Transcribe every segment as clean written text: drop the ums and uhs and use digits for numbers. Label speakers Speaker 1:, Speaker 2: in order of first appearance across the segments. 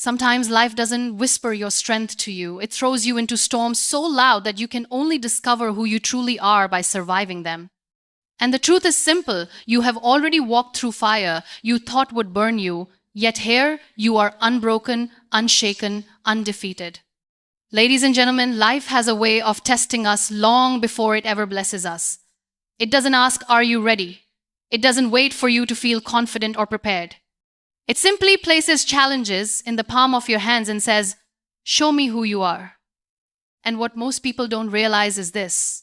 Speaker 1: Sometimes life doesn't whisper your strength to you. It throws you into storms so loud that you can only discover who you truly are by surviving them. And the truth is simple. You have already walked through fire you thought would burn you, yet here you are unbroken, unshaken, undefeated. Ladies and gentlemen, life has a way of testing us long before it ever blesses us. It doesn't ask, "Are you ready?" It doesn't wait for you to feel confident or prepared. It simply places challenges in the palm of your hands and says, "Show me who you are." And what most people don't realize is this: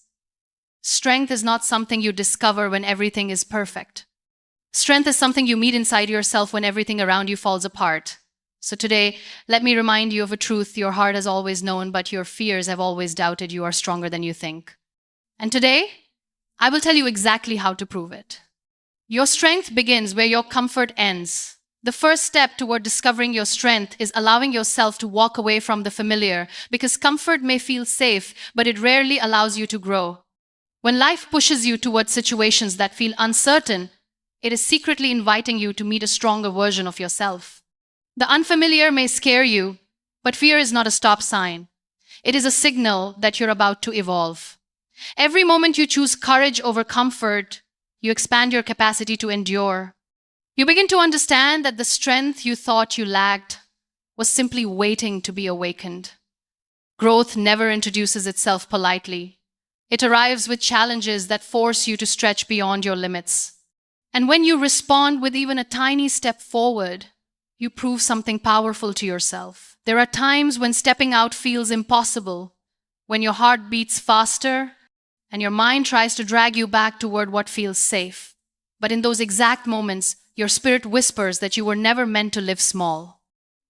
Speaker 1: strength is not something you discover when everything is perfect. Strength is something you meet inside yourself when everything around you falls apart. So today, let me remind you of a truth your heart has always known, but your fears have always doubted you are stronger than you think. And today, I will tell you exactly how to prove it. Your strength begins where your comfort ends. The first step toward discovering your strength is allowing yourself to walk away from the familiar, because comfort may feel safe, but it rarely allows you to grow. When life pushes you toward situations that feel uncertain, it is secretly inviting you to meet a stronger version of yourself. The unfamiliar may scare you, but fear is not a stop sign. It is a signal that you're about to evolve. Every moment you choose courage over comfort, you expand your capacity to endure. You begin to understand that the strength you thought you lacked was simply waiting to be awakened. Growth never introduces itself politely. It arrives with challenges that force you to stretch beyond your limits. And when you respond with even a tiny step forward, you prove something powerful to yourself. There are times when stepping out feels impossible, when your heart beats faster and your mind tries to drag you back toward what feels safe. But in those exact moments, your spirit whispers that you were never meant to live small.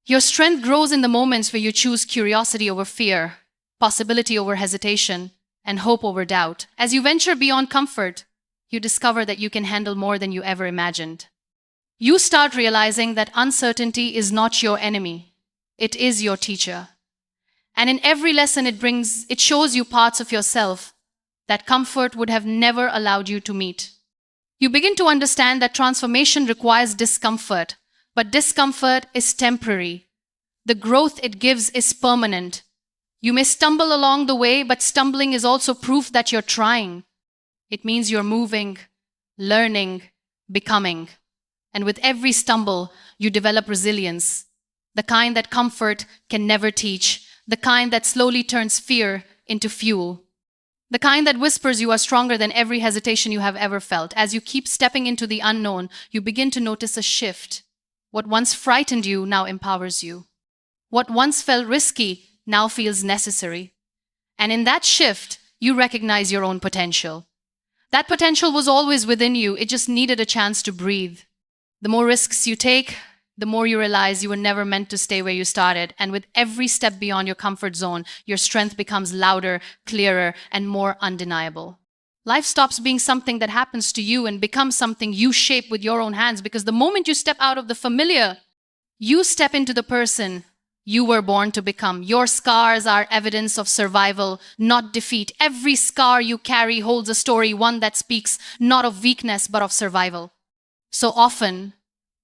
Speaker 1: Your strength grows in the moments where you choose curiosity over fear, possibility over hesitation, and hope over doubt. As you venture beyond comfort, you discover that you can handle more than you ever imagined. You start realizing that uncertainty is not your enemy. It is your teacher. And in every lesson it shows you parts of yourself that comfort would have never allowed you to meet. You begin to understand that transformation requires discomfort, but discomfort is temporary. The growth it gives is permanent. You may stumble along the way, but stumbling is also proof that you're trying. It means you're moving, learning, becoming. And with every stumble, you develop resilience, the kind that comfort can never teach, the kind that slowly turns fear into fuel, the kind that whispers you are stronger than every hesitation you have ever felt. As you keep stepping into the unknown, you begin to notice a shift. What once frightened you now empowers you. What once felt risky now feels necessary. And in that shift, you recognize your own potential. That potential was always within you, it just needed a chance to breathe. The more risks you take, the more you realize you were never meant to stay where you started. And with every step beyond your comfort zone, your strength becomes louder, clearer, and more undeniable. Life stops being something that happens to you and becomes something you shape with your own hands, because the moment you step out of the familiar, you step into the person you were born to become. Your scars are evidence of survival, not defeat. Every scar you carry holds a story, one that speaks not of weakness, but of survival. So often,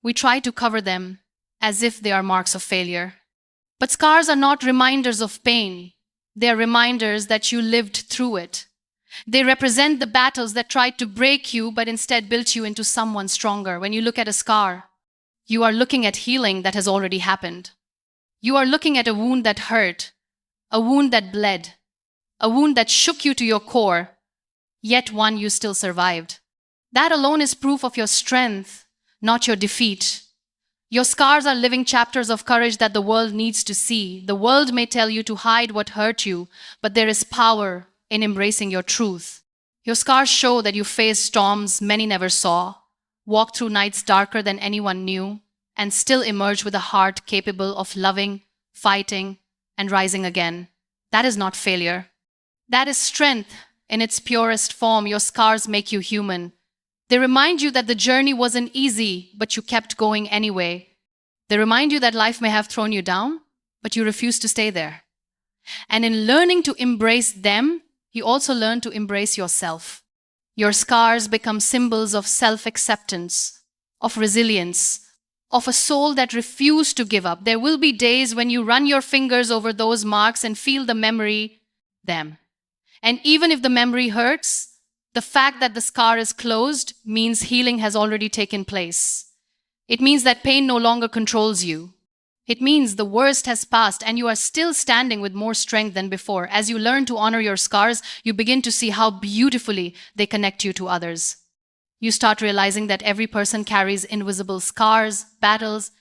Speaker 1: we try to cover them as if they are marks of failure. But scars are not reminders of pain. They are reminders that you lived through it. They represent the battles that tried to break you, but instead built you into someone stronger. When you look at a scar, you are looking at healing that has already happened. You are looking at a wound that hurt, a wound that bled, a wound that shook you to your core, yet one you still survived. That alone is proof of your strength, not your defeat. Your scars are living chapters of courage that the world needs to see. The world may tell you to hide what hurt you, but there is power in embracing your truth. Your scars show that you faced storms many never saw, walked through nights darker than anyone knew, and still emerged with a heart capable of loving, fighting, and rising again. That is not failure. That is strength in its purest form. Your scars make you human. They remind you that the journey wasn't easy, but you kept going anyway. They remind you that life may have thrown you down, but you refused to stay there. And in learning to embrace them, you also learn to embrace yourself. Your scars become symbols of self-acceptance, of resilience, of a soul that refused to give up. There will be days when you run your fingers over those marks and feel the memory, them. And even if the memory hurts, the fact that the scar is closed means healing has already taken place. It means that pain no longer controls you. It means the worst has passed and you are still standing with more strength than before. As you learn to honor your scars, you begin to see how beautifully they connect you to others. You start realizing that every person carries invisible scars, battles,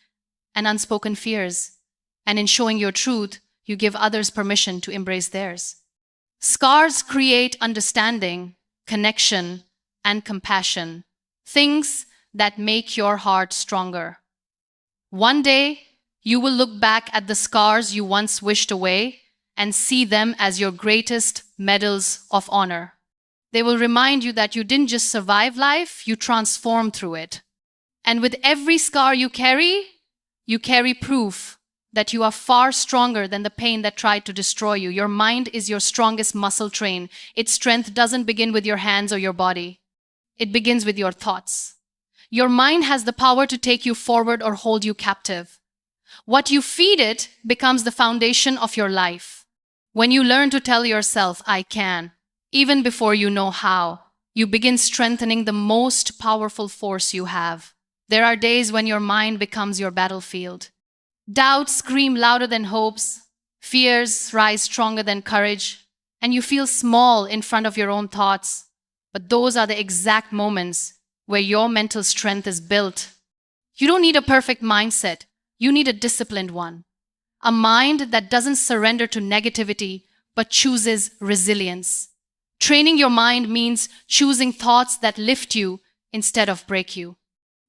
Speaker 1: and unspoken fears. And in showing your truth, you give others permission to embrace theirs. Scars create understanding, connection, and compassion, things that make your heart stronger. One day, you will look back at the scars you once wished away and see them as your greatest medals of honor. They will remind you that you didn't just survive life, you transformed through it. And with every scar you carry proof that you are far stronger than the pain that tried to destroy you. Your mind is your strongest muscle train. Its strength doesn't begin with your hands or your body. It begins with your thoughts. Your mind has the power to take you forward or hold you captive. What you feed it becomes the foundation of your life. When you learn to tell yourself, I can, even before you know how, you begin strengthening the most powerful force you have. There are days when your mind becomes your battlefield. Doubts scream louder than hopes, fears rise stronger than courage, and you feel small in front of your own thoughts. But those are the exact moments where your mental strength is built. You don't need a perfect mindset, you need a disciplined one. A mind that doesn't surrender to negativity, but chooses resilience. Training your mind means choosing thoughts that lift you instead of break you.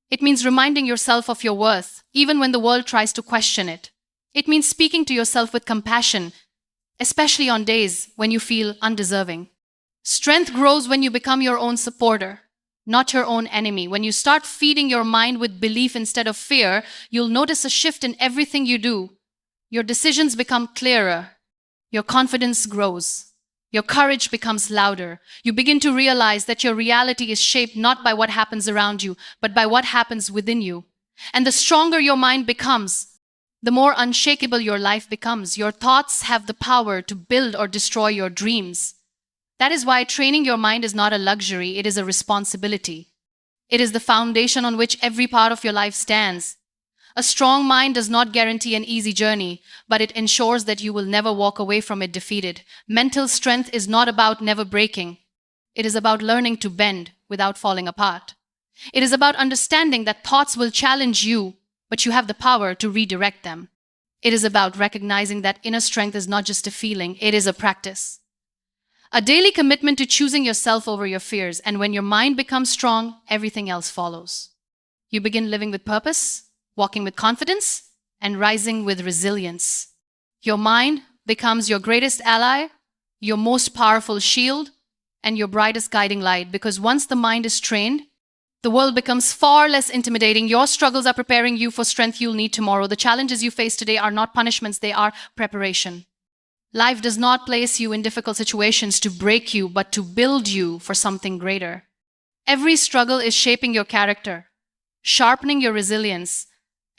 Speaker 1: It means reminding yourself of your worth, even when the world tries to question it. It means speaking to yourself with compassion, especially on days when you feel undeserving. Strength grows when you become your own supporter, not your own enemy. When you start feeding your mind with belief instead of fear, you'll notice a shift in everything you do. Your decisions become clearer. Your confidence grows. Your courage becomes louder. You begin to realize that your reality is shaped not by what happens around you, but by what happens within you. And the stronger your mind becomes, the more unshakable your life becomes. Your thoughts have the power to build or destroy your dreams. That is why training your mind is not a luxury, it is a responsibility. It is the foundation on which every part of your life stands. A strong mind does not guarantee an easy journey, but it ensures that you will never walk away from it defeated. Mental strength is not about never breaking. It is about learning to bend without falling apart. It is about understanding that thoughts will challenge you, but you have the power to redirect them. It is about recognizing that inner strength is not just a feeling, it is a practice. A daily commitment to choosing yourself over your fears, and when your mind becomes strong, everything else follows. You begin living with purpose, walking with confidence, and rising with resilience. Your mind becomes your greatest ally, your most powerful shield, and your brightest guiding light, because once the mind is trained, the world becomes far less intimidating. Your struggles are preparing you for strength you'll need tomorrow. The challenges you face today are not punishments, they are preparation. Life does not place you in difficult situations to break you, but to build you for something greater. Every struggle is shaping your character, sharpening your resilience,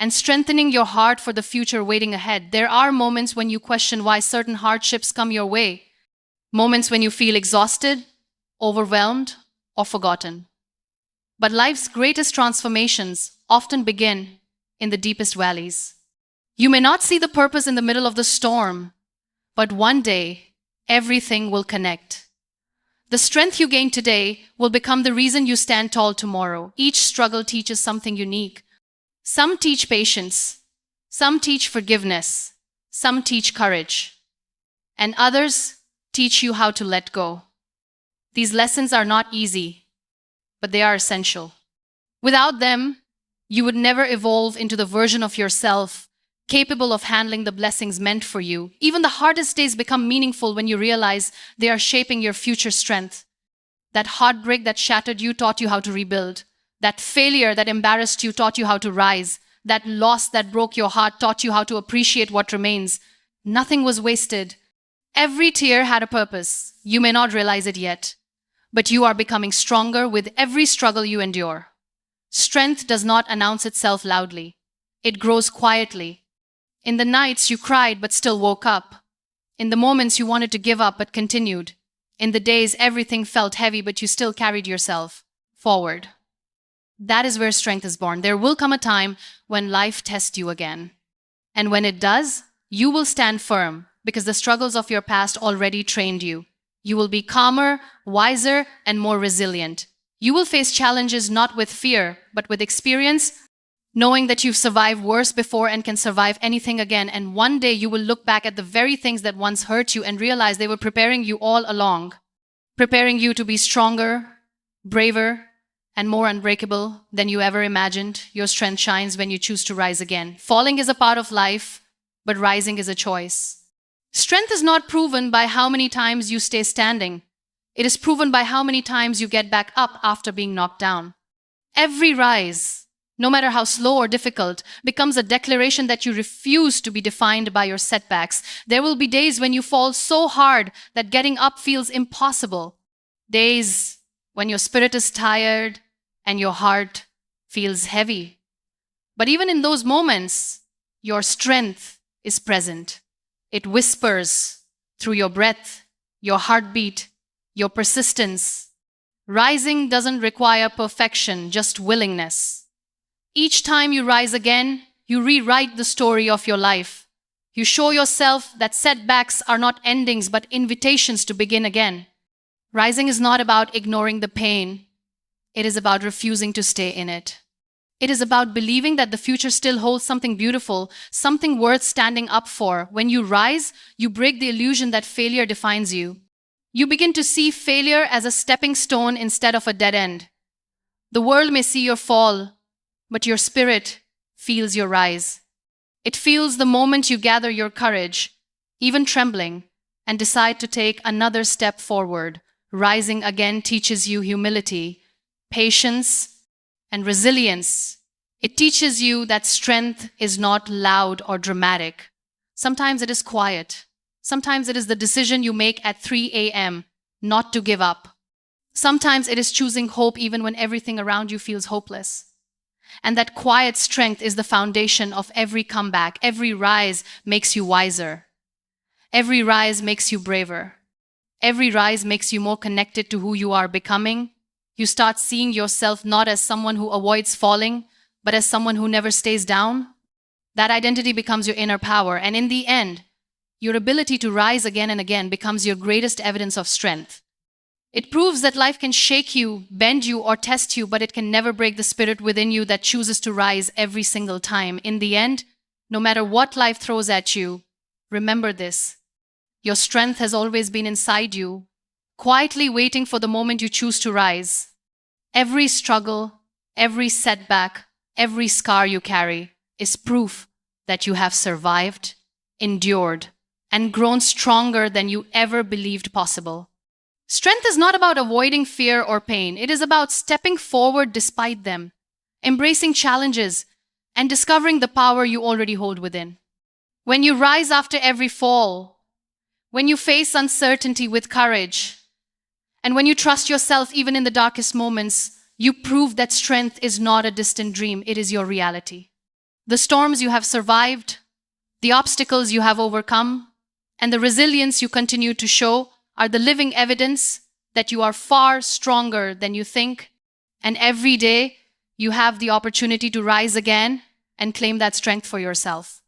Speaker 1: and strengthening your heart for the future waiting ahead. There are moments when you question why certain hardships come your way, moments when you feel exhausted, overwhelmed, or forgotten. But life's greatest transformations often begin in the deepest valleys. You may not see the purpose in the middle of the storm, but one day, everything will connect. The strength you gain today will become the reason you stand tall tomorrow. Each struggle teaches something unique. Some teach patience, some teach forgiveness, some teach courage, and others teach you how to let go. These lessons are not easy, but they are essential. Without them, you would never evolve into the version of yourself capable of handling the blessings meant for you. Even the hardest days become meaningful when you realize they are shaping your future strength. That heartbreak that shattered you taught you how to rebuild. That failure that embarrassed you taught you how to rise. That loss that broke your heart taught you how to appreciate what remains. Nothing was wasted. Every tear had a purpose. You may not realize it yet, but you are becoming stronger with every struggle you endure. Strength does not announce itself loudly. It grows quietly. In the nights you cried but still woke up. In the moments you wanted to give up but continued. In the days everything felt heavy but you still carried yourself forward. That is where strength is born. There will come a time when life tests you again. And when it does, you will stand firm because the struggles of your past already trained you. You will be calmer, wiser, and more resilient. You will face challenges not with fear, but with experience, knowing that you've survived worse before and can survive anything again. And one day you will look back at the very things that once hurt you and realize they were preparing you all along, preparing you to be stronger, braver, and more unbreakable than you ever imagined. Your strength shines when you choose to rise again. Falling is a part of life, but rising is a choice. Strength is not proven by how many times you stay standing. It is proven by how many times you get back up after being knocked down. Every rise, no matter how slow or difficult, becomes a declaration that you refuse to be defined by your setbacks. There will be days when you fall so hard that getting up feels impossible. Days when your spirit is tired and your heart feels heavy. But even in those moments, your strength is present. It whispers through your breath, your heartbeat, your persistence. Rising doesn't require perfection, just willingness. Each time you rise again, you rewrite the story of your life. You show yourself that setbacks are not endings but invitations to begin again. Rising is not about ignoring the pain. It is about refusing to stay in it. It is about believing that the future still holds something beautiful, something worth standing up for. When you rise, you break the illusion that failure defines you. You begin to see failure as a stepping stone instead of a dead end. The world may see your fall, but your spirit feels your rise. It feels the moment you gather your courage, even trembling, and decide to take another step forward. Rising again teaches you humility, patience, and resilience. It teaches you that strength is not loud or dramatic. Sometimes it is quiet. Sometimes it is the decision you make at 3 a.m. not to give up. Sometimes it is choosing hope even when everything around you feels hopeless. And that quiet strength is the foundation of every comeback. Every rise makes you wiser. Every rise makes you braver. Every rise makes you more connected to who you are becoming. You start seeing yourself not as someone who avoids falling, but as someone who never stays down. That identity becomes your inner power, and in the end, your ability to rise again and again becomes your greatest evidence of strength. It proves that life can shake you, bend you, or test you, but it can never break the spirit within you that chooses to rise every single time. In the end, no matter what life throws at you, remember this. Your strength has always been inside you, quietly waiting for the moment you choose to rise. Every struggle, every setback, every scar you carry is proof that you have survived, endured, and grown stronger than you ever believed possible. Strength is not about avoiding fear or pain. It is about stepping forward despite them, embracing challenges, and discovering the power you already hold within. When you rise after every fall, when you face uncertainty with courage, and when you trust yourself even in the darkest moments, you prove that strength is not a distant dream, it is your reality. The storms you have survived, the obstacles you have overcome, and the resilience you continue to show are the living evidence that you are far stronger than you think, and every day you have the opportunity to rise again and claim that strength for yourself.